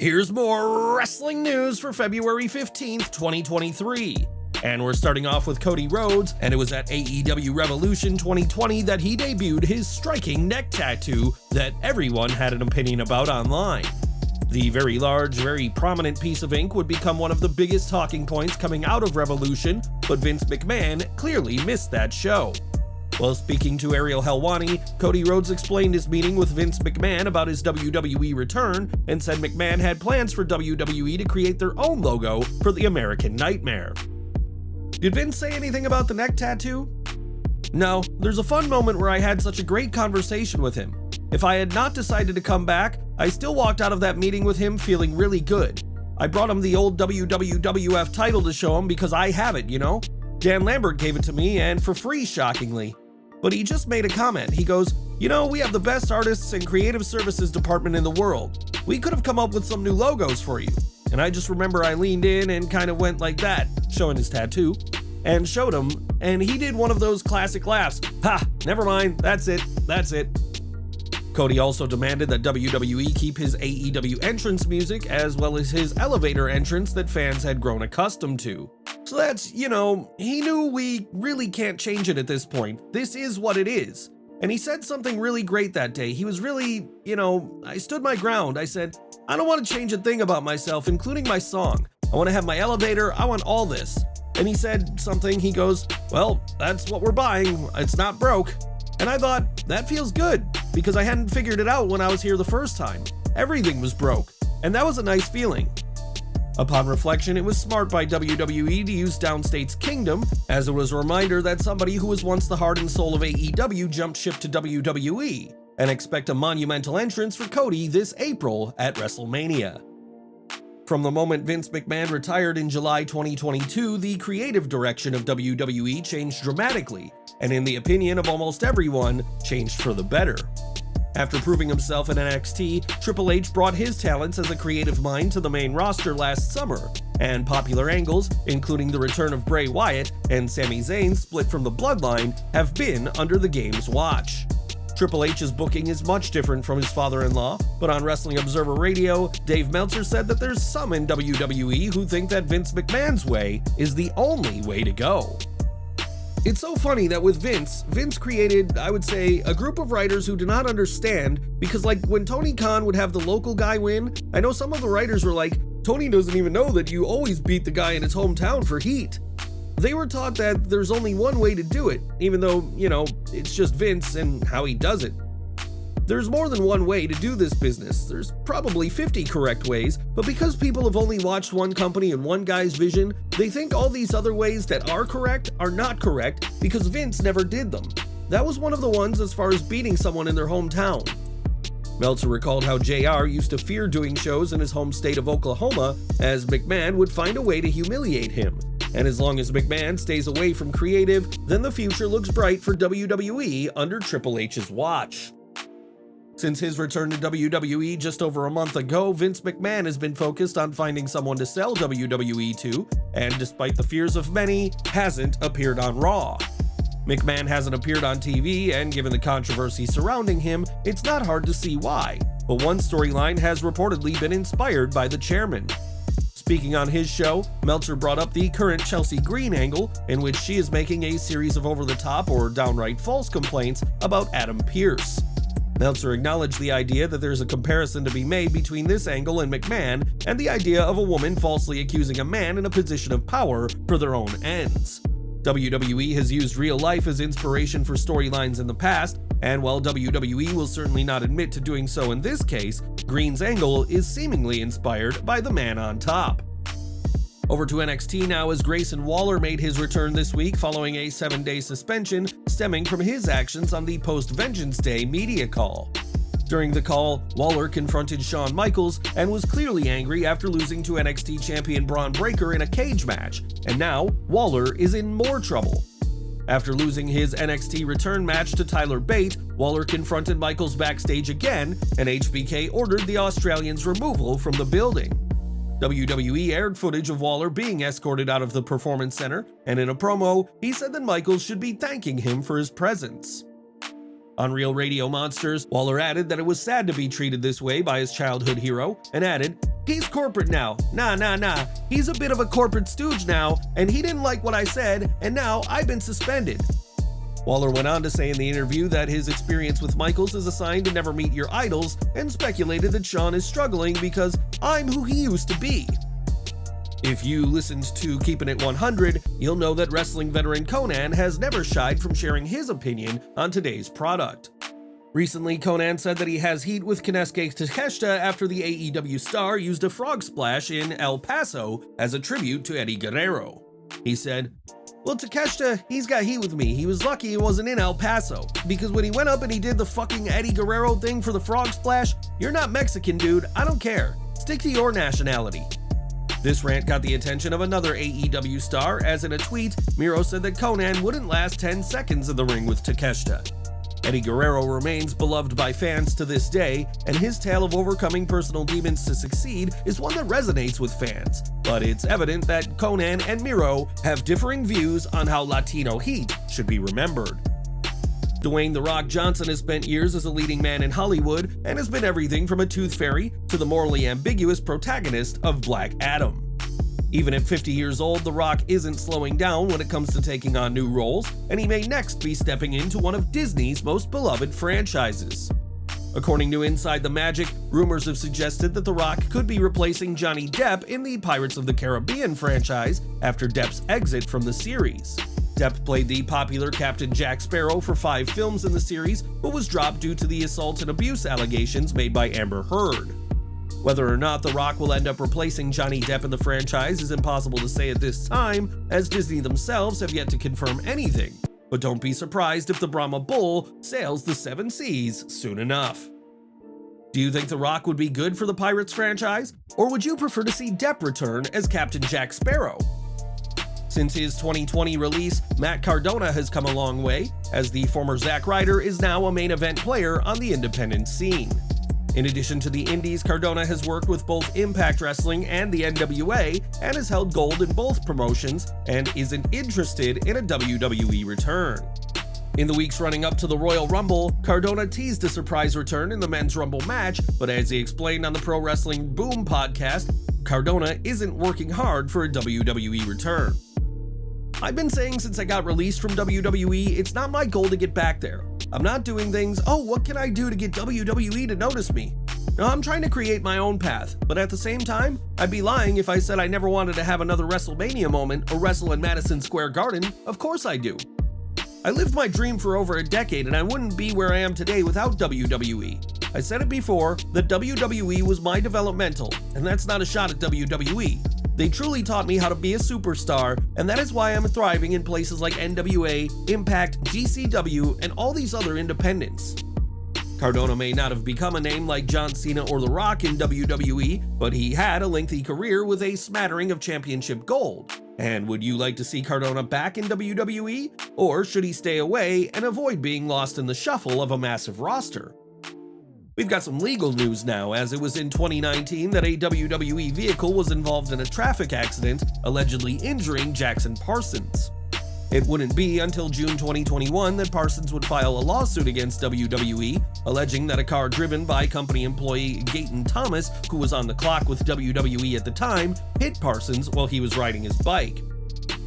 Here's more wrestling news for February 15th, 2023. And we're starting off with Cody Rhodes, and it was at AEW Revolution 2020 that he debuted his striking neck tattoo that everyone had an opinion about online. The very large, very prominent piece of ink would become one of the biggest talking points coming out of Revolution, but Vince McMahon clearly missed that show. While speaking to Ariel Helwani, Cody Rhodes explained his meeting with Vince McMahon about his WWE return and said McMahon had plans for WWE to create their own logo for the American Nightmare. Did Vince say anything about the neck tattoo? No, there's a fun moment where I had such a great conversation with him. If I had not decided to come back, I still walked out of that meeting with him feeling really good. I brought him the old WWF title to show him because I have it, you know? Dan Lambert gave it to me, and for free, shockingly. But he just made a comment. He goes, "You know, we have the best artists and creative services department in the world. We could have come up with some new logos for you." And I just remember I leaned in and kind of went like that, showing his tattoo, and showed him, and he did one of those classic laughs. "Ha, never mind, that's it. Cody also demanded that WWE keep his AEW entrance music as well as his elevator entrance that fans had grown accustomed to. So that's, he knew we really can't change it at this point. This is what it is. And he said something really great that day. He was really, I stood my ground. I said, I don't want to change a thing about myself, including my song. I want to have my elevator. I want all this. And he said something. He goes, well, that's what we're buying. It's not broke. And I thought, that feels good, because I hadn't figured it out when I was here the first time. Everything was broke. And that was a nice feeling. Upon reflection, it was smart by WWE to use Downstate's Kingdom, as it was a reminder that somebody who was once the heart and soul of AEW jumped ship to WWE, and expect a monumental entrance for Cody this April at WrestleMania. From the moment Vince McMahon retired in July 2022, the creative direction of WWE changed dramatically, and in the opinion of almost everyone, changed for the better. After proving himself in NXT, Triple H brought his talents as a creative mind to the main roster last summer, and popular angles, including the return of Bray Wyatt and Sami Zayn split from the Bloodline, have been under the game's watch. Triple H's booking is much different from his father-in-law, but on Wrestling Observer Radio, Dave Meltzer said that there's some in WWE who think that Vince McMahon's way is the only way to go. It's so funny that with Vince created, I would say, a group of writers who do not understand, because like when Tony Khan would have the local guy win, I know some of the writers were like, Tony doesn't even know that you always beat the guy in his hometown for heat. They were taught that there's only one way to do it, even though, it's just Vince and how he does it. There's more than one way to do this business. There's probably 50 correct ways, but because people have only watched one company and one guy's vision, they think all these other ways that are correct are not correct because Vince never did them. That was one of the ones as far as beating someone in their hometown. Meltzer recalled how JR used to fear doing shows in his home state of Oklahoma, as McMahon would find a way to humiliate him. And as long as McMahon stays away from creative, then the future looks bright for WWE under Triple H's watch. Since his return to WWE just over a month ago, Vince McMahon has been focused on finding someone to sell WWE to, and despite the fears of many, hasn't appeared on Raw. McMahon hasn't appeared on TV, and given the controversy surrounding him, it's not hard to see why, but one storyline has reportedly been inspired by the chairman. Speaking on his show, Meltzer brought up the current Chelsea Green angle, in which she is making a series of over-the-top or downright false complaints about Adam Pearce. Meltzer acknowledged the idea that there's a comparison to be made between this angle and McMahon and the idea of a woman falsely accusing a man in a position of power for their own ends. WWE has used real life as inspiration for storylines in the past, and while WWE will certainly not admit to doing so in this case, Green's angle is seemingly inspired by the man on top. Over to NXT now, as Grayson Waller made his return this week following a 7-day suspension stemming from his actions on the post-Vengeance Day media call. During the call, Waller confronted Shawn Michaels and was clearly angry after losing to NXT champion Braun Breaker in a cage match, and now Waller is in more trouble. After losing his NXT return match to Tyler Bate, Waller confronted Michaels backstage again, and HBK ordered the Australian's removal from the building. WWE aired footage of Waller being escorted out of the Performance Center, and in a promo, he said that Michaels should be thanking him for his presence. On Real Radio Monsters, Waller added that it was sad to be treated this way by his childhood hero, and added, he's corporate now. Nah. He's a bit of a corporate stooge now, and he didn't like what I said, and now I've been suspended. Waller went on to say in the interview that his experience with Michaels is a sign to never meet your idols, and speculated that Shawn is struggling because I'm who he used to be. If you listened to Keeping It 100, you'll know that wrestling veteran Konnan has never shied from sharing his opinion on today's product. Recently, Konnan said that he has heat with Konosuke Takeshita after the AEW star used a frog splash in El Paso as a tribute to Eddie Guerrero. He said, "Well, Takeshita, he's got heat with me. He was lucky he wasn't in El Paso, because when he went up and he did the fucking Eddie Guerrero thing for the frog splash, you're not Mexican, dude. I don't care. Stick to your nationality." This rant got the attention of another AEW star, as in a tweet, Miro said that Konnan wouldn't last 10 seconds in the ring with Takeshita. Eddie Guerrero remains beloved by fans to this day, and his tale of overcoming personal demons to succeed is one that resonates with fans, but it's evident that Konnan and Miro have differing views on how Latino heat should be remembered. Dwayne "The Rock" Johnson has spent years as a leading man in Hollywood and has been everything from a tooth fairy to the morally ambiguous protagonist of Black Adam. Even at 50 years old, The Rock isn't slowing down when it comes to taking on new roles, and he may next be stepping into one of Disney's most beloved franchises. According to Inside the Magic, rumors have suggested that The Rock could be replacing Johnny Depp in the Pirates of the Caribbean franchise after Depp's exit from the series. Depp played the popular Captain Jack Sparrow for 5 films in the series, but was dropped due to the assault and abuse allegations made by Amber Heard. Whether or not The Rock will end up replacing Johnny Depp in the franchise is impossible to say at this time, as Disney themselves have yet to confirm anything. But don't be surprised if the Brahma Bull sails the 7 seas soon enough. Do you think The Rock would be good for the Pirates franchise? Or would you prefer to see Depp return as Captain Jack Sparrow? Since his 2020 release, Matt Cardona has come a long way, as the former Zack Ryder is now a main event player on the independent scene. In addition to the indies, Cardona has worked with both Impact Wrestling and the NWA, and has held gold in both promotions, and isn't interested in a WWE return. In the weeks running up to the Royal Rumble, Cardona teased a surprise return in the Men's Rumble match, but as he explained on the Pro Wrestling Boom podcast, Cardona isn't working hard for a WWE return. "I've been saying since I got released from WWE, it's not my goal to get back there. I'm not doing things, what can I do to get WWE to notice me? No, I'm trying to create my own path, but at the same time, I'd be lying if I said I never wanted to have another WrestleMania moment or wrestle in Madison Square Garden. Of course I do. I lived my dream for over a decade, and I wouldn't be where I am today without WWE. I said it before, that WWE was my developmental, and that's not a shot at WWE. They truly taught me how to be a superstar, and that is why I'm thriving in places like NWA, Impact, GCW, and all these other independents." Cardona may not have become a name like John Cena or The Rock in WWE, but he had a lengthy career with a smattering of championship gold. And would you like to see Cardona back in WWE? Or should he stay away and avoid being lost in the shuffle of a massive roster? We've got some legal news now, as it was in 2019 that a WWE vehicle was involved in a traffic accident, allegedly injuring Jackson Parsons. It wouldn't be until June 2021 that Parsons would file a lawsuit against WWE, alleging that a car driven by company employee Gayton Thomas, who was on the clock with WWE at the time, hit Parsons while he was riding his bike.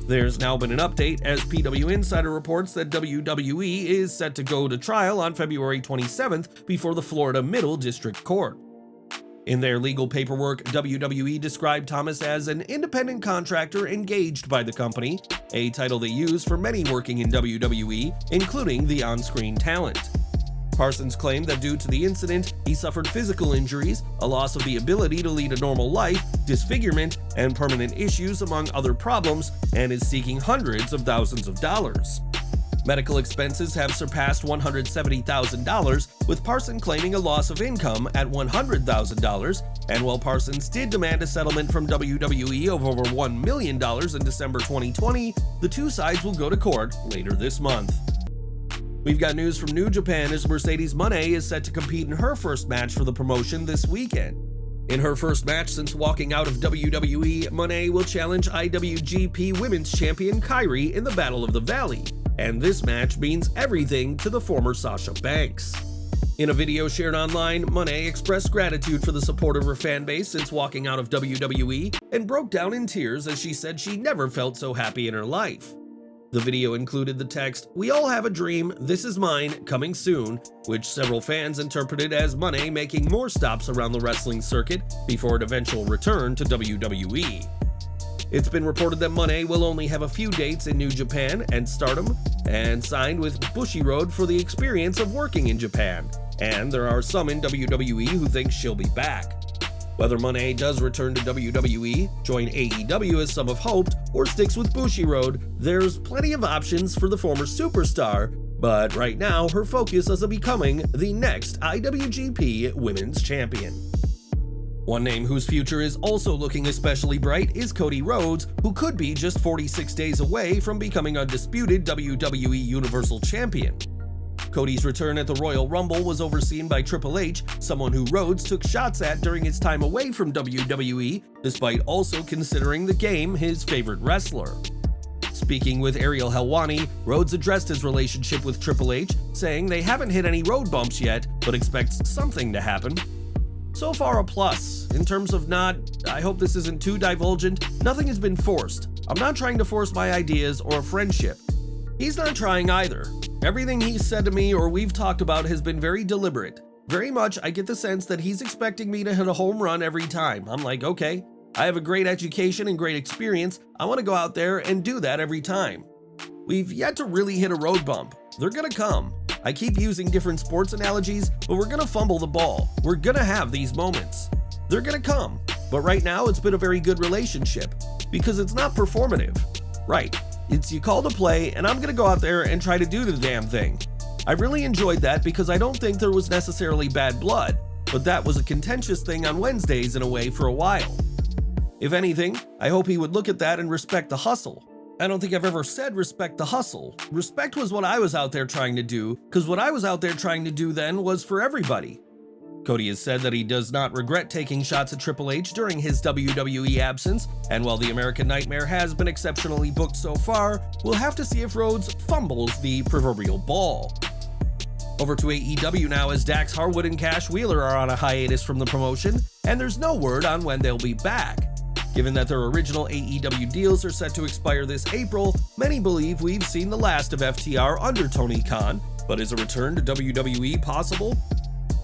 There's now been an update, as PW Insider reports that WWE is set to go to trial on February 27th before the Florida Middle District Court. In their legal paperwork, WWE described Thomas as an independent contractor engaged by the company, a title they use for many working in WWE, including the on-screen talent. Parsons claimed that due to the incident, he suffered physical injuries, a loss of the ability to lead a normal life, disfigurement, and permanent issues among other problems, and is seeking hundreds of thousands of dollars. Medical expenses have surpassed $170,000, with Parsons claiming a loss of income at $100,000, and while Parsons did demand a settlement from WWE of over $1 million in December 2020, the two sides will go to court later this month. We've got news from New Japan, as Mercedes Monè is set to compete in her first match for the promotion this weekend. In her first match since walking out of WWE, Monè will challenge IWGP Women's Champion Kairi in the Battle of the Valley, and this match means everything to the former Sasha Banks. In a video shared online, Monè expressed gratitude for the support of her fan base since walking out of WWE and broke down in tears as she said she never felt so happy in her life. The video included the text, "We all have a dream, this is mine, coming soon," which several fans interpreted as Monè making more stops around the wrestling circuit before an eventual return to WWE. It's been reported that Monè will only have a few dates in New Japan and Stardom, and signed with Bushiroad for the experience of working in Japan, and there are some in WWE who think she'll be back. Whether Monè does return to WWE, join AEW as some have hoped, or sticks with Bushiroad, there's plenty of options for the former superstar, but right now her focus is on becoming the next IWGP Women's Champion. One name whose future is also looking especially bright is Cody Rhodes, who could be just 46 days away from becoming undisputed WWE Universal Champion. Cody's return at the Royal Rumble was overseen by Triple H, someone who Rhodes took shots at during his time away from WWE, despite also considering the game his favorite wrestler. Speaking with Ariel Helwani, Rhodes addressed his relationship with Triple H, saying they haven't hit any road bumps yet, but expects something to happen. So far a plus. In terms of I hope this isn't too divulgent, nothing has been forced. I'm not trying to force my ideas or a friendship. He's not trying either. Everything he's said to me or we've talked about has been very deliberate. Very much I get the sense that he's expecting me to hit a home run every time. I'm like, okay, I have a great education and great experience. I want to go out there and do that every time. We've yet to really hit a road bump. They're gonna come. I keep using different sports analogies, but we're gonna fumble the ball. We're gonna have these moments. They're gonna come. But right now it's been a very good relationship because it's not performative. Right. It's you call to play, and I'm gonna go out there and try to do the damn thing. I really enjoyed that because I don't think there was necessarily bad blood, but that was a contentious thing on Wednesdays in a way for a while. If anything, I hope he would look at that and respect the hustle. I don't think I've ever said respect the hustle. Respect was what I was out there trying to do, because what I was out there trying to do then was for everybody. Cody has said that he does not regret taking shots at Triple H during his WWE absence, and while the American Nightmare has been exceptionally booked so far, we'll have to see if Rhodes fumbles the proverbial ball. Over to AEW now as Dax Harwood and Cash Wheeler are on a hiatus from the promotion, and there's no word on when they'll be back. Given that their original AEW deals are set to expire this April, many believe we've seen the last of FTR under Tony Khan, but is a return to WWE possible?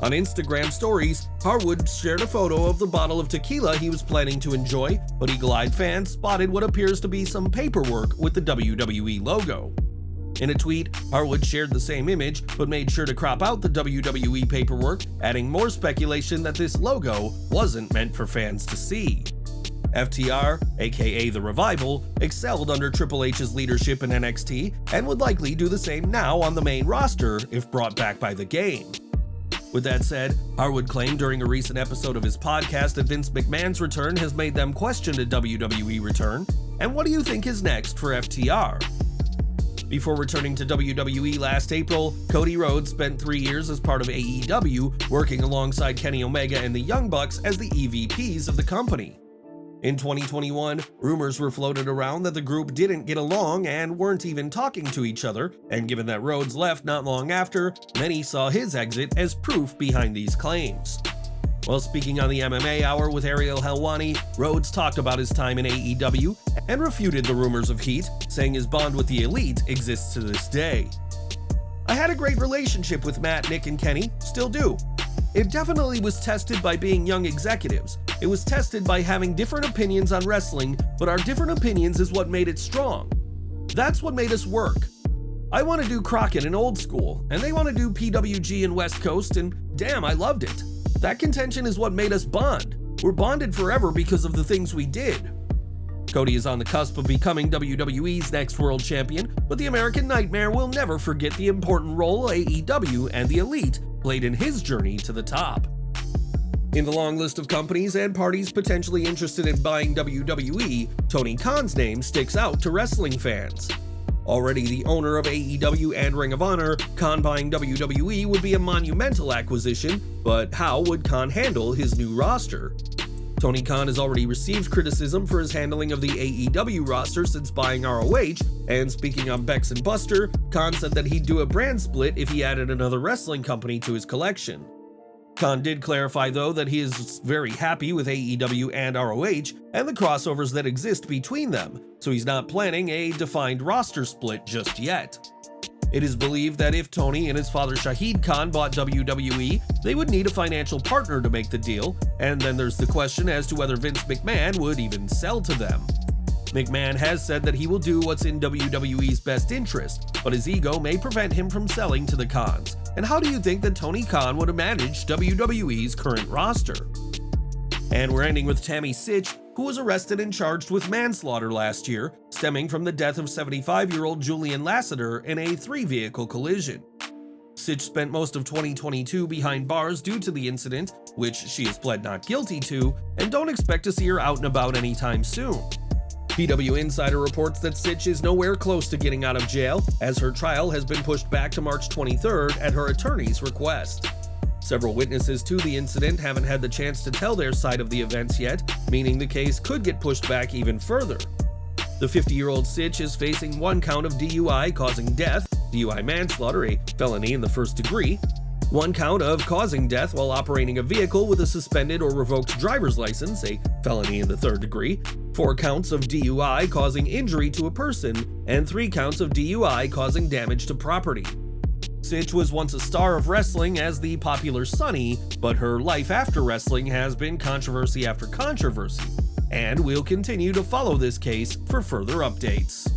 On Instagram stories, Harwood shared a photo of the bottle of tequila he was planning to enjoy, but Eagle-eyed fans spotted what appears to be some paperwork with the WWE logo. In a tweet, Harwood shared the same image, but made sure to crop out the WWE paperwork, adding more speculation that this logo wasn't meant for fans to see. FTR, aka The Revival, excelled under Triple H's leadership in NXT, and would likely do the same now on the main roster if brought back by the game. With that said, Harwood claimed during a recent episode of his podcast that Vince McMahon's return has made them question a WWE return, and what do you think is next for FTR? Before returning to WWE last April, Cody Rhodes spent 3 years as part of AEW, working alongside Kenny Omega and the Young Bucks as the EVPs of the company. In 2021, rumors were floated around that the group didn't get along and weren't even talking to each other, and given that Rhodes left not long after, many saw his exit as proof behind these claims. While speaking on the MMA Hour with Ariel Helwani, Rhodes talked about his time in AEW and refuted the rumors of heat, saying his bond with the Elite exists to this day. "I had a great relationship with Matt, Nick, and Kenny, still do. It definitely was tested by being young executives. It was tested by having different opinions on wrestling, but our different opinions is what made it strong. That's what made us work. I want to do Crockett and Old School, and they want to do PWG and West Coast, and damn, I loved it. That contention is what made us bond. We're bonded forever because of the things we did." Cody is on the cusp of becoming WWE's next world champion, but the American Nightmare will never forget the important role AEW and the Elite played in his journey to the top. In the long list of companies and parties potentially interested in buying WWE, Tony Khan's name sticks out to wrestling fans. Already the owner of AEW and Ring of Honor, Khan buying WWE would be a monumental acquisition, but how would Khan handle his new roster? Tony Khan has already received criticism for his handling of the AEW roster since buying ROH, and speaking on Bex and Buster, Khan said that he'd do a brand split if he added another wrestling company to his collection. Khan did clarify though that he is very happy with AEW and ROH and the crossovers that exist between them, so he's not planning a defined roster split just yet. It is believed that if Tony and his father Shahid Khan bought WWE, they would need a financial partner to make the deal, and then there's the question as to whether Vince McMahon would even sell to them. McMahon has said that he will do what's in WWE's best interest, but his ego may prevent him from selling to the Khans. And how do you think that Tony Khan would have managed WWE's current roster? And we're ending with Tammy Sytch, who was arrested and charged with manslaughter last year, stemming from the death of 75-year-old Julian Lassiter in a 3-vehicle collision. Sytch spent most of 2022 behind bars due to the incident, which she has pled not guilty to, and don't expect to see her out and about anytime soon. PW Insider reports that Sytch is nowhere close to getting out of jail, as her trial has been pushed back to March 23rd at her attorney's request. Several witnesses to the incident haven't had the chance to tell their side of the events yet, meaning the case could get pushed back even further. The 50-year-old Sytch is facing 1 count of DUI causing death, DUI manslaughter, a felony in the first degree, 1 count of causing death while operating a vehicle with a suspended or revoked driver's license, a felony in the 3rd degree, 4 counts of DUI causing injury to a person, and 3 counts of DUI causing damage to property. Sytch was once a star of wrestling as the popular Sunny, but her life after wrestling has been controversy after controversy, and we'll continue to follow this case for further updates.